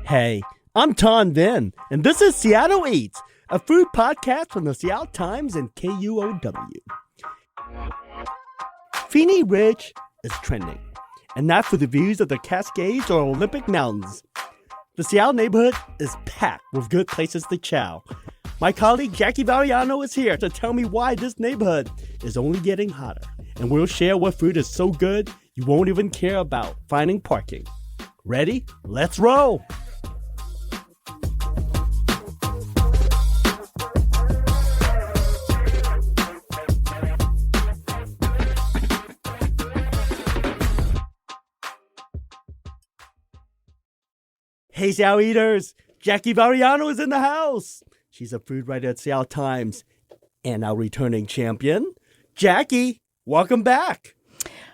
Hey, I'm Vinh, and this is Seattle Eats, a food podcast from the Seattle Times and KUOW. Phinney Ridge is trending, and not for the views of the Cascades or Olympic Mountains. The Seattle neighborhood is packed with good places to chow. My colleague Jackie Varriano is here to tell me why this neighborhood is only getting hotter, and we'll share what food is so good you won't even care about finding parking. Ready? Let's roll! Hey, Seattle Eaters! Jackie Varriano is in the house! She's a food writer at Seattle Times and our returning champion. Jackie, welcome back!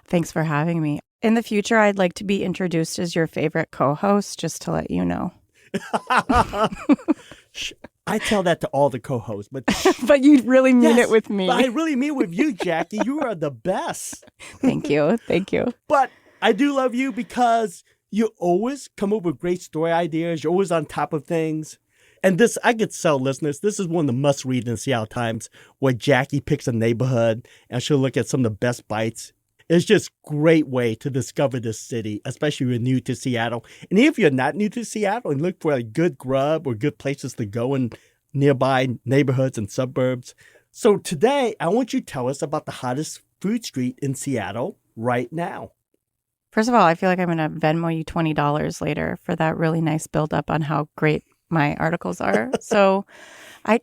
Thanks for having me. In the future, I'd like to be introduced as your favorite co-host, just to let you know. I tell that to all the co-hosts, but but you really mean it with me. But I really mean it with you, Jackie. You are the best. Thank you. Thank you. But I do love you because you always come up with great story ideas. You're always on top of things. And this, I could tell listeners, this is one of the must-read in the Seattle Times, where Jackie picks a neighborhood and she'll look at some of the best bites. It's just a great way to discover this city, especially if you're new to Seattle. And if you're not new to Seattle and look for a good grub or good places to go in nearby neighborhoods and suburbs. So today, I want you to tell us about the hottest food street in Seattle right now. First of all, I feel like I'm going to Venmo you $20 later for that really nice build-up on how great my articles are. So I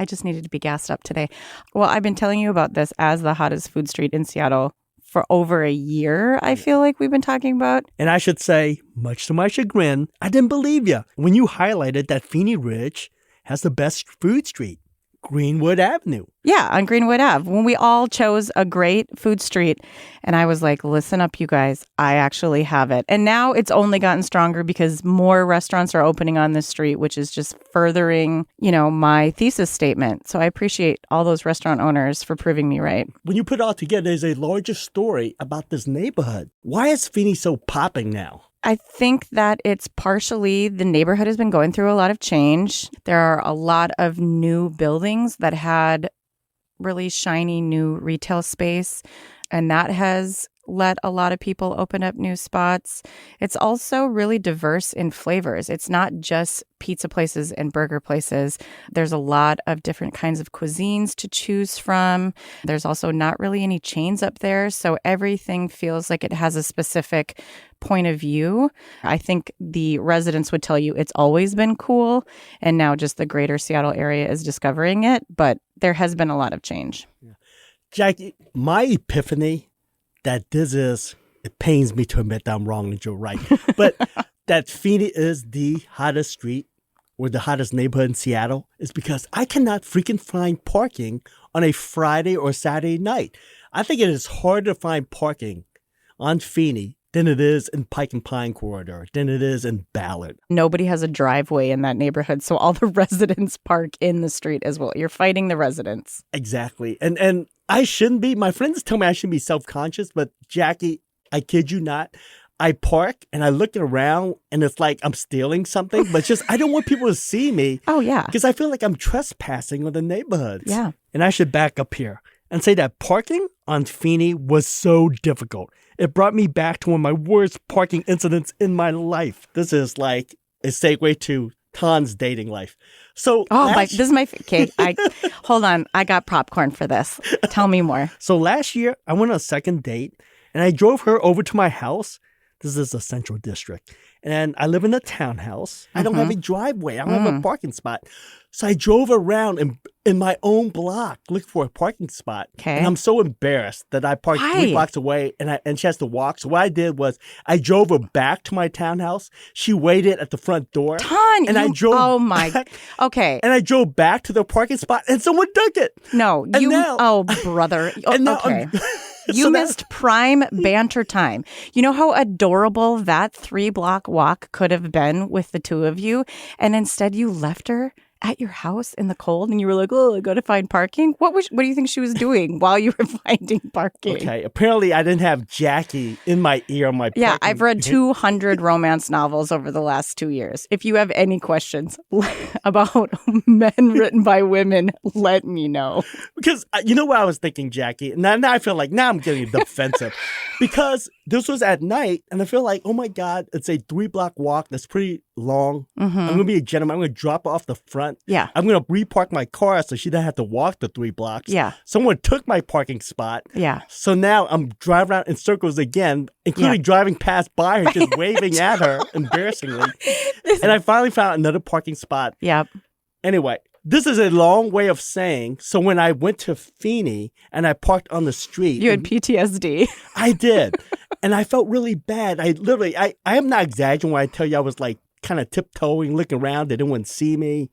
just needed to be gassed up today. Well, I've been telling you about this as the hottest food street in Seattle for over a year, I feel like we've been talking about. And I should say, much to my chagrin, I didn't believe you when you highlighted that Phinney Ridge has the best food street, Greenwood Avenue. Yeah, on Greenwood Ave. When we all chose a great food street, and I was like, listen up, you guys, I actually have it. And now it's only gotten stronger because more restaurants are opening on this street, which is just furthering, my thesis statement. So I appreciate all those restaurant owners for proving me right. When you put it all together, there's a larger story about this neighborhood. Why is Phinney so popping now? I think that it's partially the neighborhood has been going through a lot of change. There are a lot of new buildings that had really shiny new retail space, and that has let a lot of people open up new spots. It's also really diverse in flavors. It's not just pizza places and burger places. There's a lot of different kinds of cuisines to choose from. There's also not really any chains up there, so everything feels like it has a specific point of view. I think the residents would tell you it's always been cool, and now just the greater Seattle area is discovering it, but there has been a lot of change. Yeah. Jackie, my epiphany that it pains me to admit that I'm wrong and you're right, but that Phinney is the hottest street or the hottest neighborhood in Seattle is because I cannot freaking find parking on a Friday or Saturday night. I think it is harder to find parking on Phinney than it is in Pike and Pine Corridor, than it is in Ballard. Nobody has a driveway in that neighborhood, so all the residents park in the street as well. You're fighting the residents. Exactly. And I shouldn't be. My friends tell me I shouldn't be self-conscious, but Jackie, I kid you not, I park and I look around and it's like I'm stealing something, but just I don't want people to see me. Oh, yeah. Because I feel like I'm trespassing on the neighborhoods. Yeah. And I should back up here and say that parking on Phinney was so difficult. It brought me back to one of my worst parking incidents in my life. This is like a segue to Tan's dating life. So, this is my okay. Hold on. I got popcorn for this. Tell me more. So last year, I went on a second date, and I drove her over to my house. This is a central district, and I live in a townhouse. I don't have a driveway. I don't have a parking spot. So I drove around in my own block looking for a parking spot. Okay. And I'm so embarrassed that I parked 3 blocks away and she has to walk. So what I did was I drove her back to my townhouse. She waited at the front door. I drove oh my. back, okay. And I drove back to the parking spot and someone took it. No, and now, oh, brother. Okay. You missed prime banter time. You know how adorable that 3-block walk could have been with the two of you? And instead you left her at your house in the cold, and you were like, "Oh, I got to find parking." What do you think she was doing while you were finding parking? Okay, apparently I didn't have Jackie in my ear on my parking. Yeah, I've read 200 romance novels over the last 2 years. If you have any questions about men written by women, let me know. Because you know what I was thinking, Jackie? Now I feel like now I'm getting defensive. Because this was at night, and I feel like, oh my God, it's a 3-block walk that's pretty long. Mm-hmm. I'm going to be a gentleman. I'm going to drop off the front. Yeah. I'm going to repark my car so she doesn't have to walk the 3 blocks. Yeah. Someone took my parking spot. Yeah. So now I'm driving around in circles again, including driving past by her, just waving at her, embarrassingly. And I finally found another parking spot. Yep. Anyway, this is a long way of saying, so when I went to Phinney and I parked on the street. You had PTSD. I did. And I felt really bad. I am not exaggerating when I tell you I was like kind of tiptoeing, looking around. They didn't want to see me.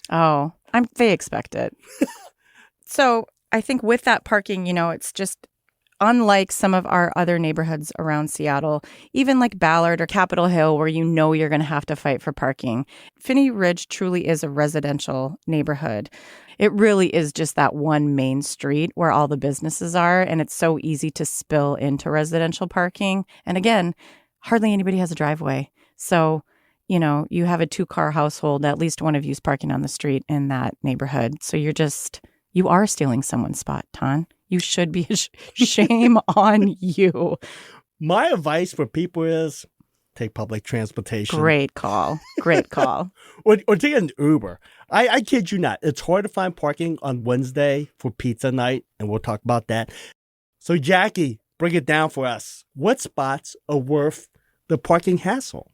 Oh, they expect it. So I think with that parking, it's just unlike some of our other neighborhoods around Seattle, even like Ballard or Capitol Hill, where you're going to have to fight for parking. Phinney Ridge truly is a residential neighborhood. It really is just that one main street where all the businesses are, and it's so easy to spill into residential parking. And again, hardly anybody has a driveway. So, you have a 2-car household, at least one of you's parking on the street in that neighborhood. So you are stealing someone's spot, Ton. You should be. Shame on you. My advice for people is take public transportation. Great call. Great call. or take an Uber. I kid you not. It's hard to find parking on Wednesday for pizza night, and we'll talk about that. So, Jackie, bring it down for us. What spots are worth the parking hassle?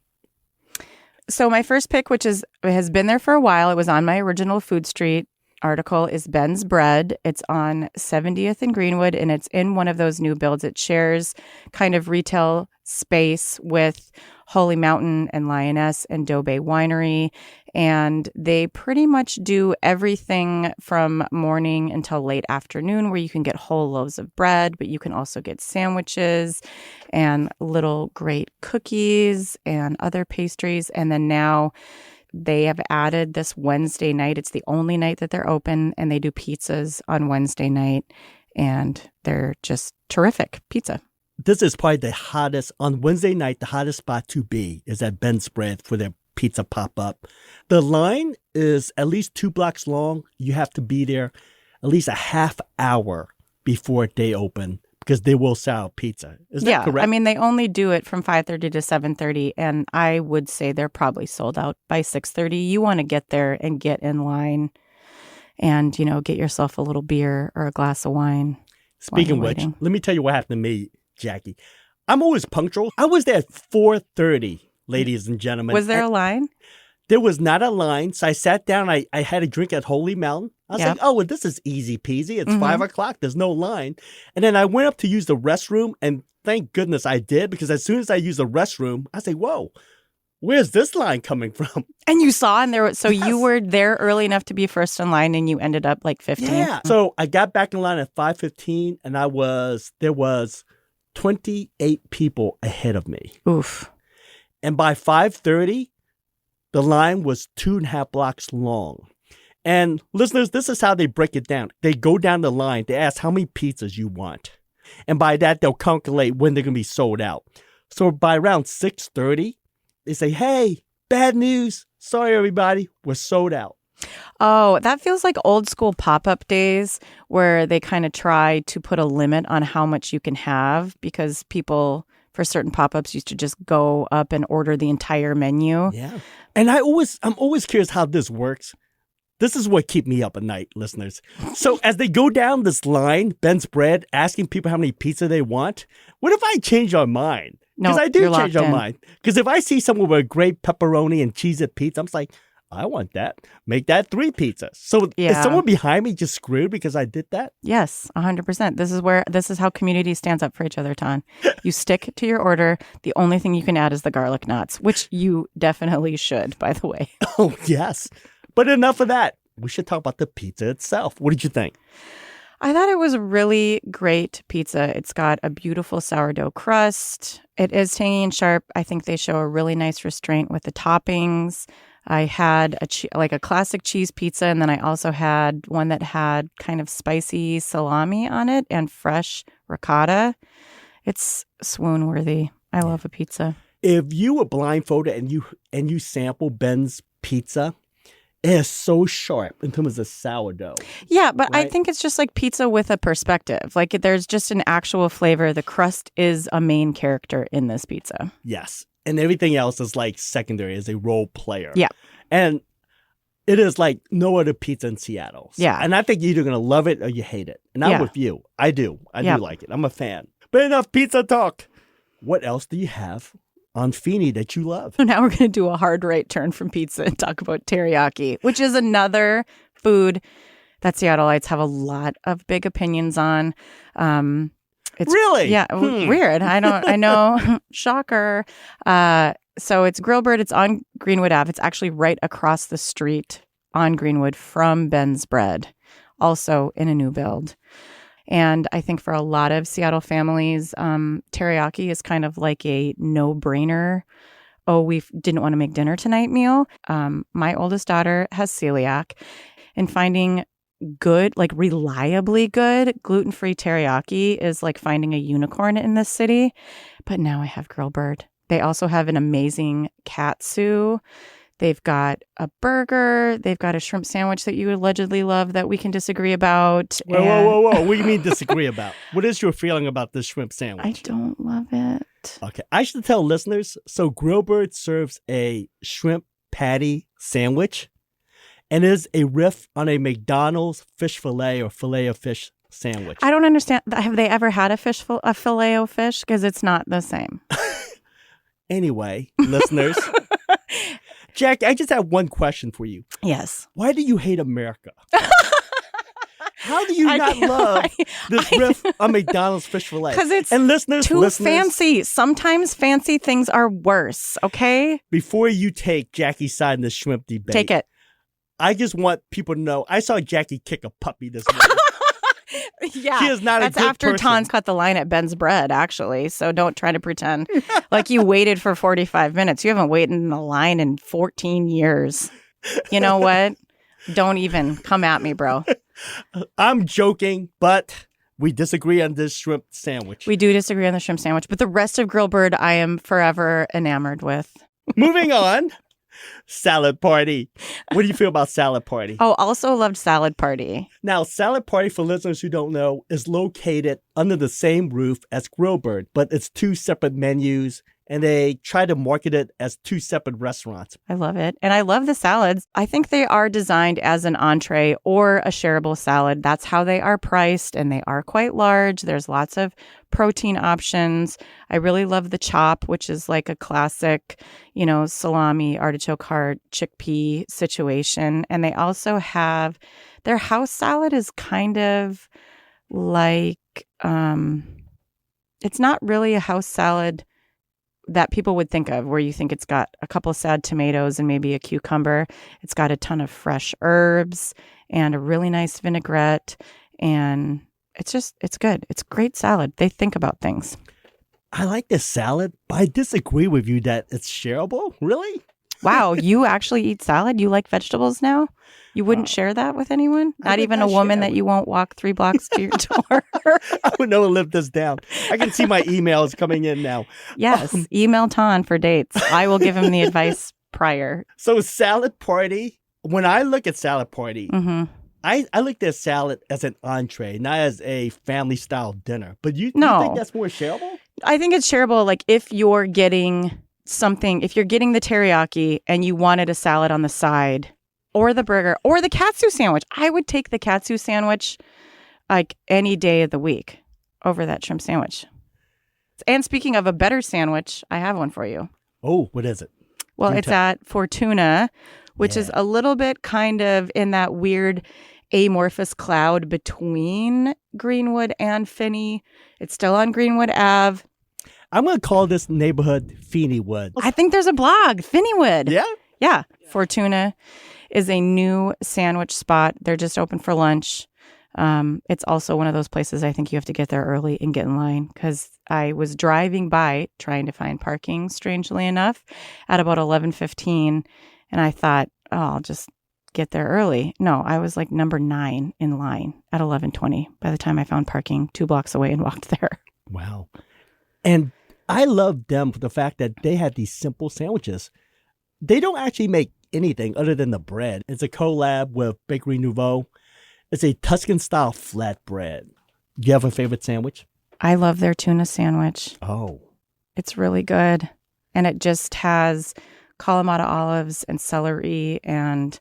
So my first pick, which has been there for a while, it was on my original Food Street article, is Ben's Bread. It's on 70th and Greenwood, and it's in one of those new builds. It shares kind of retail space with Holy Mountain and Lioness and Doe Bay Winery, and they pretty much do everything from morning until late afternoon, where you can get whole loaves of bread, but you can also get sandwiches and little great cookies and other pastries. And then now they have added this Wednesday night. It's the only night that they're open, and they do pizzas on Wednesday night, and they're just terrific pizza. This is probably the hottest, on Wednesday night, the hottest spot to be is at Ben's Bread for their pizza pop-up. The line is at least 2 blocks long. You have to be there at least a half hour before they open, because they will sell pizza. Is that correct? I mean, they only do it from 5:30 to 7:30, and I would say they're probably sold out by 6:30. You want to get there and get in line and, get yourself a little beer or a glass of wine. Speaking of which, let me tell you what happened to me, Jackie. I'm always punctual. I was there at 4:30, ladies and gentlemen. Was there a line? There was not a line. So I sat down. I had a drink at Holy Mountain. I was like, oh, well, this is easy peasy. It's 5 o'clock. There's no line. And then I went up to use the restroom. And thank goodness I did, because as soon as I used the restroom, I said, whoa, where's this line coming from? And you saw, and you were there early enough to be first in line, and you ended up like 15. Yeah. So I got back in line at 5:15, and there was 28 people ahead of me. Oof. And by 5:30, the line was 2.5 blocks long. And listeners, this is how they break it down. They go down the line. They ask how many pizzas you want. And by that, they'll calculate when they're going to be sold out. So by around 6:30, they say, hey, bad news. Sorry, everybody. We're sold out. Oh, that feels like old school pop-up days where they kind of try to put a limit on how much you can have, because people for certain pop-ups used to just go up and order the entire menu. Yeah. And I'm always curious how this works. This is what keeps me up at night, listeners. So as they go down this line, Ben's Bread, asking people how many pizza they want, what if I change our mind? Because I do change our mind. Because if I see someone with a great pepperoni and cheese-it pizza, I'm just like, I want that. Make that 3 pizzas. So is someone behind me just screwed because I did that? Yes, 100%. This is how community stands up for each other, Ton. You stick to your order. The only thing you can add is the garlic knots, which you definitely should, by the way. Oh, yes. But enough of that. We should talk about the pizza itself. What did you think? I thought it was a really great pizza. It's got a beautiful sourdough crust. It is tangy and sharp. I think they show a really nice restraint with the toppings. I had like a classic cheese pizza, and then I also had one that had kind of spicy salami on it and fresh ricotta. It's swoon worthy. I love a pizza. If you were blindfolded and you sample Ben's pizza, it is so sharp in terms of sourdough. Yeah, but right? I think it's just like pizza with a perspective. Like there's just an actual flavor. The crust is a main character in this pizza. Yes. And everything else is like secondary as a role player. Yeah. And it is like no other pizza in Seattle. So, Yeah. and I think you're either going to love it or you hate it. And I'm with you. I do. I do like it. I'm a fan. But enough pizza talk. What else do you have on Phinney that you love? So now we're going to do a hard right turn from pizza and talk about teriyaki, which is another food that Seattleites have a lot of big opinions on. It's, really? Yeah. Weird. I know. Shocker. So it's Grillbird. It's on Greenwood Ave. It's actually right across the street on Greenwood from Ben's Bread, also in a new build. And I think for a lot of Seattle families, teriyaki is kind of like a no-brainer. Oh, we didn't want to make dinner tonight meal. My oldest daughter has celiac, and finding good, like reliably good gluten-free teriyaki is like finding a unicorn in this city. But now I have Grillbird. They also have an amazing katsu. They've got a burger. They've got a shrimp sandwich that you allegedly love that we can disagree about. Whoa. What do you mean disagree about? What is your feeling about this shrimp sandwich? I don't love it. Okay. I should tell listeners, so Grillbird serves a shrimp patty sandwich, and it is a riff on a McDonald's fish fillet or fillet of fish sandwich. I don't understand. Have they ever had a fillet of fish? Because it's not the same. Anyway, listeners, Jack, I just have one question for you. Yes. Why do you hate America? How do you not love this riff on McDonald's fish fillet? Because it's and listeners, fancy. Sometimes fancy things are worse, okay? Before you take Jackie's side in the shrimp debate, take it. I just want people to know, I saw Jackie kick a puppy this morning. Yeah, she is not that's a good after person. Ton's cut the line at Ben's Bread, actually. So don't try to pretend like you waited for 45 minutes. You haven't waited in a line in 14 years. You know what? Don't even come at me, bro. I'm joking, but we disagree on this shrimp sandwich. We do disagree on the shrimp sandwich, but the rest of Grillbird, I am forever enamored with. Moving on. Salad Party. What do you feel about Salad Party? Oh, also loved Salad Party. Now, Salad Party, for listeners who don't know, is located under the same roof as Grillbird, but it's two separate menus, and they try to market it as two separate restaurants. I love it. And I love the salads. I think they are designed as an entree or a shareable salad. That's how they are priced, and they are quite large. There's lots of protein options. I really love the chop, which is like a classic, salami, artichoke heart, chickpea situation. And they also have their house salad is kind of like, it's not really a house salad that people would think of, where you think it's got a couple of sad tomatoes and maybe a cucumber. It's got a ton of fresh herbs and a really nice vinaigrette. And it's good. It's a great salad. They think about things. I like this salad, but I disagree with you that it's shareable. Really? Wow, you actually eat salad? You like vegetables now? You wouldn't share that with anyone? Not even a woman that you won't walk 3 blocks to your door? I would never live this down. I can see my emails coming in now. Yes, email Ton for dates. I will give him the advice prior. So Salad Party, when I look at Salad Party, I look at salad as an entree, not as a family-style dinner. But you think that's more shareable? I think it's shareable. Like if you're getting if you're getting the teriyaki and you wanted a salad on the side, or the burger, or the katsu sandwich. I would take the katsu sandwich like any day of the week over that shrimp sandwich. And speaking of a better sandwich, I have one for you. Oh, what is it? Well, it's at Fortuna, which is a little bit kind of in that weird amorphous cloud between Greenwood and Phinney. It's still on Greenwood Ave. I'm going to call this neighborhood Phinney Wood. I think there's a blog, Phinney Wood. Yeah? Yeah. Fortuna is a new sandwich spot. They're just open for lunch. It's also one of those places I think you have to get there early and get in line, because I was driving by trying to find parking, strangely enough, at about 11:15, And I thought, oh, I'll just get there early. No, I was like number 9 in line at 11:20 by the time I found parking 2 blocks away and walked there. Wow. And I love them for the fact that they have these simple sandwiches. They don't actually make anything other than the bread. It's a collab with Bakery Nouveau. It's a Tuscan-style flatbread. Do you have a favorite sandwich? I love their tuna sandwich. Oh. It's really good. And it just has Kalamata olives and celery and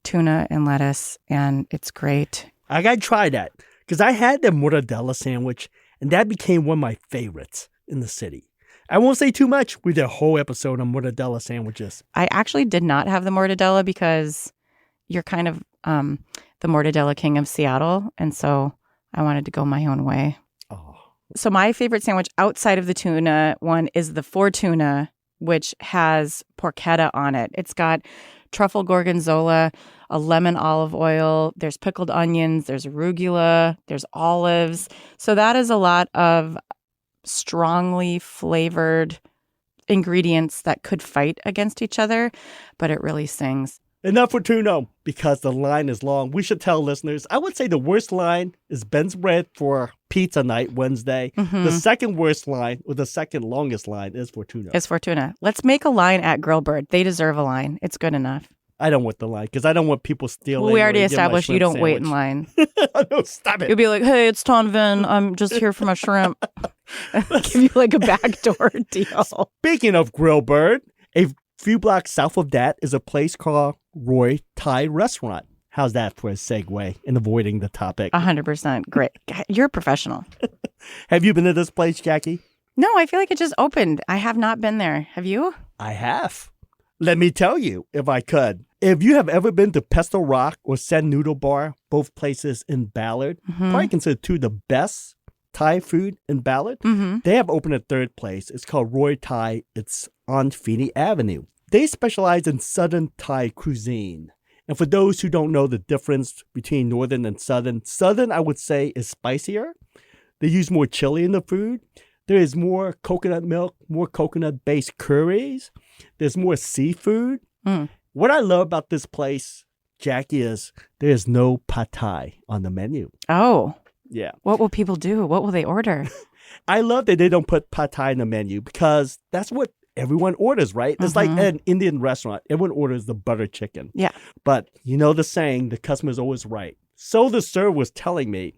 tuna and lettuce, and it's great. I got to try that because I had the mortadella sandwich, and that became one of my favorites in the city. I won't say too much. We did a whole episode on mortadella sandwiches. I actually did not have the mortadella because you're kind of the mortadella king of Seattle, and so I wanted to go my own way. Oh. So my favorite sandwich outside of the tuna one is the Fortuna, which has porchetta on it. It's got truffle gorgonzola, a lemon olive oil, there's pickled onions, there's arugula, there's olives. So that is a lot of strongly flavored ingredients that could fight against each other, but it really sings. Enough Fortuna, because the line is long. We should tell listeners, I would say the worst line is Ben's Bread for pizza night Wednesday. Mm-hmm. The second worst line, or the second longest line, is Fortuna. It's Fortuna. Let's make a line at Grillbird. They deserve a line. It's good enough. I don't want the line, because I don't want people stealing. Well, we already established you don't wait in line. No, stop it. You'll be like, hey, it's Ton Vinh. I'm just here for my shrimp. Give you like a backdoor deal. Speaking of Grillbird, a few blocks south of that is a place called Roy Thai Restaurant. How's that for a segue in avoiding the topic? 100%. Great. You're a professional. Have you been to this place, Jackie? No, I feel like it just opened. I have not been there. Have you? I have. Let me tell you, if I could. If you have ever been to Pesto Rock or Sen Noodle Bar, both places in Ballard, probably considered two of the best Thai food in Ballard, they have opened a third place. It's called Roy Thai. It's on Phinney Avenue. They specialize in Southern Thai cuisine. And for those who don't know the difference between Northern and Southern, I would say, is spicier. They use more chili in the food. There is more coconut milk, more coconut-based curries. There's more seafood. What I love about this place, Jackie, is there's no pad thai on the menu. Oh. Yeah. What will people do? What will they order? I love that they don't put pad thai in the menu because that's what everyone orders, right? It's like at an Indian restaurant. Everyone orders the butter chicken. Yeah. But you know the saying, the customer's always right. So the server was telling me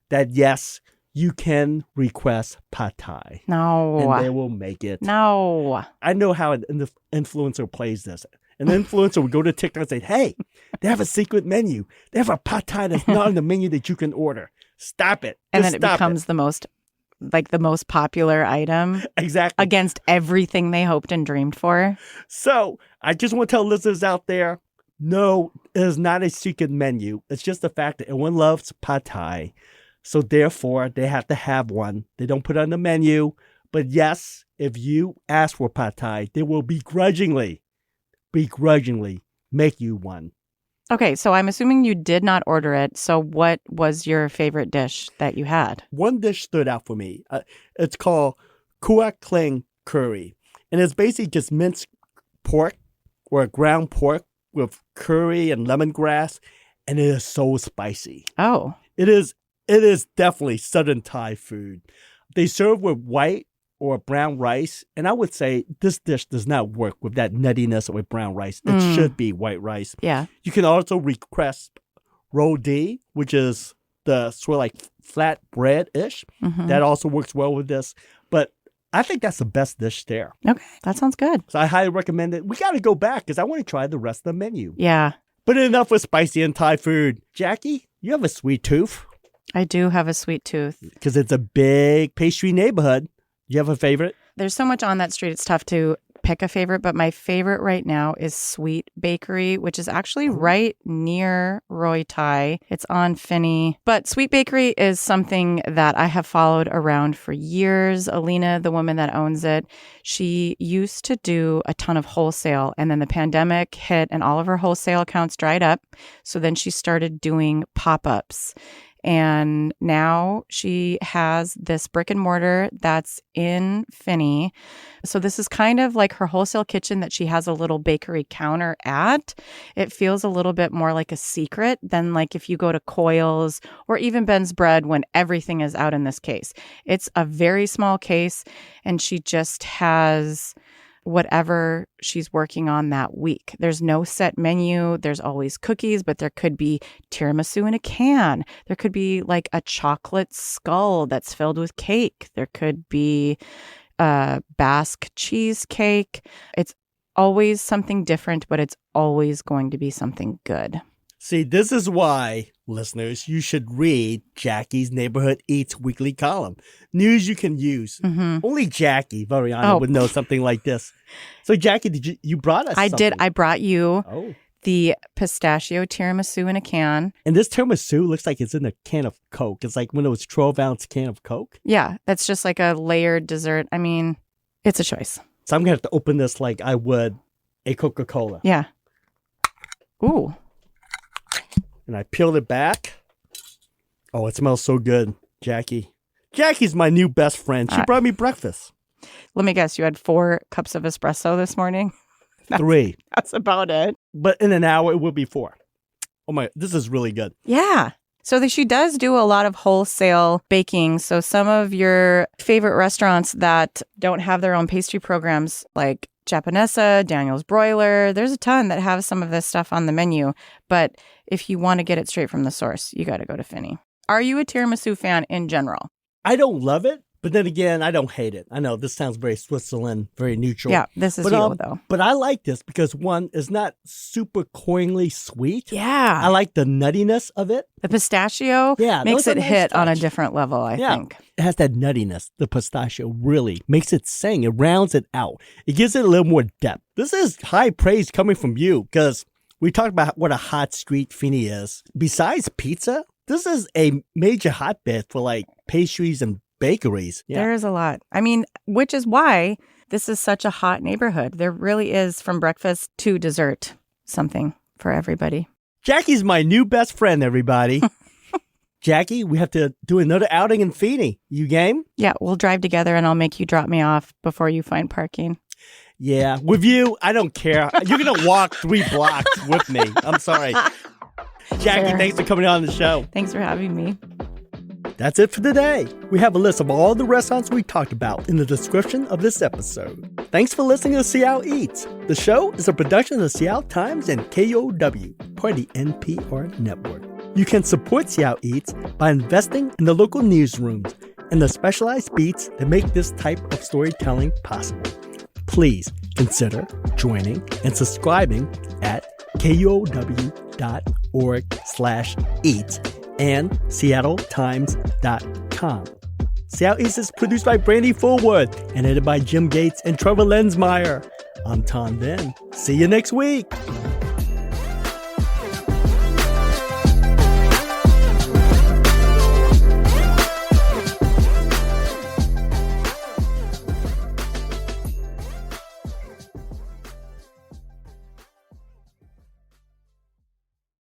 that, yes, you can request pad thai. No. And they will make it. No. I know how an influencer plays this. An influencer would go to TikTok and say, hey, they have a secret menu. They have a pad thai that's not on the menu that you can order. Stop it. And then it becomes the most popular item. Exactly. Against everything they hoped and dreamed for. So I just want to tell listeners out there, no, it is not a secret menu. It's just the fact that everyone loves pad thai. So therefore, they have to have one. They don't put it on the menu. But yes, if you ask for pad thai, they will begrudgingly make you one. Okay, so I'm assuming you did not order it. So what was your favorite dish that you had? One dish stood out for me. It's called KUOW Kling curry. And it's basically just minced pork or ground pork with curry and lemongrass. And it is so spicy. Oh. It is definitely Southern Thai food. They serve with white or brown rice. And I would say this dish does not work with that nuttiness with brown rice. It should be white rice. Yeah. You can also request roti, which is the sort of like flat bread-ish. That also works well with this. But I think that's the best dish there. Okay. That sounds good. So I highly recommend it. We got to go back because I want to try the rest of the menu. Yeah. But enough with spicy and Thai food. Jackie, you have a sweet tooth. I do have a sweet tooth. Because it's a big pastry neighborhood. You have a favorite? There's so much on that street, it's tough to pick a favorite, but my favorite right now is Sweet Bakery, which is actually right near Roy Thai. It's on Phinney. But Sweet Bakery is something that I have followed around for years. Alina, the woman that owns it, she used to do a ton of wholesale, and then the pandemic hit and all of her wholesale accounts dried up. So then she started doing pop-ups. And now she has this brick and mortar that's in Phinney. So this is kind of like her wholesale kitchen that she has a little bakery counter at. It feels a little bit more like a secret than like if you go to KUOW's or even Ben's Bread when everything is out in this case. It's a very small case, and she just has whatever she's working on that week. There's no set menu. There's always cookies, but there could be tiramisu in a can. There could be like a chocolate skull that's filled with cake. There could be a Basque cheesecake. It's always something different, but it's always going to be something good. See, this is why, listeners, you should read Jackie's Neighborhood Eats weekly column. News you can use. Only Jackie Varriano would know something like this. So, Jackie, you brought us something. I brought you the pistachio tiramisu in a can. And this tiramisu looks like it's in a can of Coke. It's like one of those 12-ounce can of Coke. Yeah, that's just like a layered dessert. I mean, it's a choice. So, I'm going to have to open this like I would a Coca-Cola. Yeah. Ooh. And I peeled it back. Oh, it smells so good, Jackie. Jackie's my new best friend. She brought me breakfast. Let me guess, you had 4 cups of espresso this morning? 3. That's about it. But in an hour, it will be 4. Oh my, this is really good. Yeah. So she does do a lot of wholesale baking. So some of your favorite restaurants that don't have their own pastry programs, like Japonessa, Daniel's Broiler, there's a ton that have some of this stuff on the menu. But if you want to get it straight from the source, you got to go to Phinney. Are you a tiramisu fan in general? I don't love it, but then again, I don't hate it. I know this sounds very Switzerland, very neutral. Yeah, this is you, though. But I like this because, one, it's not super cloyingly sweet. Yeah. I like the nuttiness of it. The pistachio makes it nice hit touch. on a different level, I think. It has that nuttiness. The pistachio really makes it sing. It rounds it out. It gives it a little more depth. This is high praise coming from you because we talked about what a hot street Phinney is. Besides pizza, this is a major hotbed for like pastries and bakeries. Yeah. There is a lot. I mean, which is why this is such a hot neighborhood. There really is, from breakfast to dessert, something for everybody. Jackie's my new best friend, everybody. Jackie, we have to do another outing in Phinney. You game? Yeah, we'll drive together and I'll make you drop me off before you find parking. Yeah, with you, I don't care. You're going to walk 3 blocks with me. I'm sorry. Jackie, thanks for coming on the show. Thanks for having me. That's it for today. We have a list of all the restaurants we talked about in the description of this episode. Thanks for listening to Seattle Eats. The show is a production of the Seattle Times and KUOW, part of the NPR network. You can support Seattle Eats by investing in the local newsrooms and the specialized beats that make this type of storytelling possible. Please consider joining and subscribing at KUOW.org/eats and SeattleTimes.com. Seattle Eats is produced by Brandy Fullwood and edited by Jim Gates and Trevor Lensmeyer. I'm Tom Vinh. See you next week.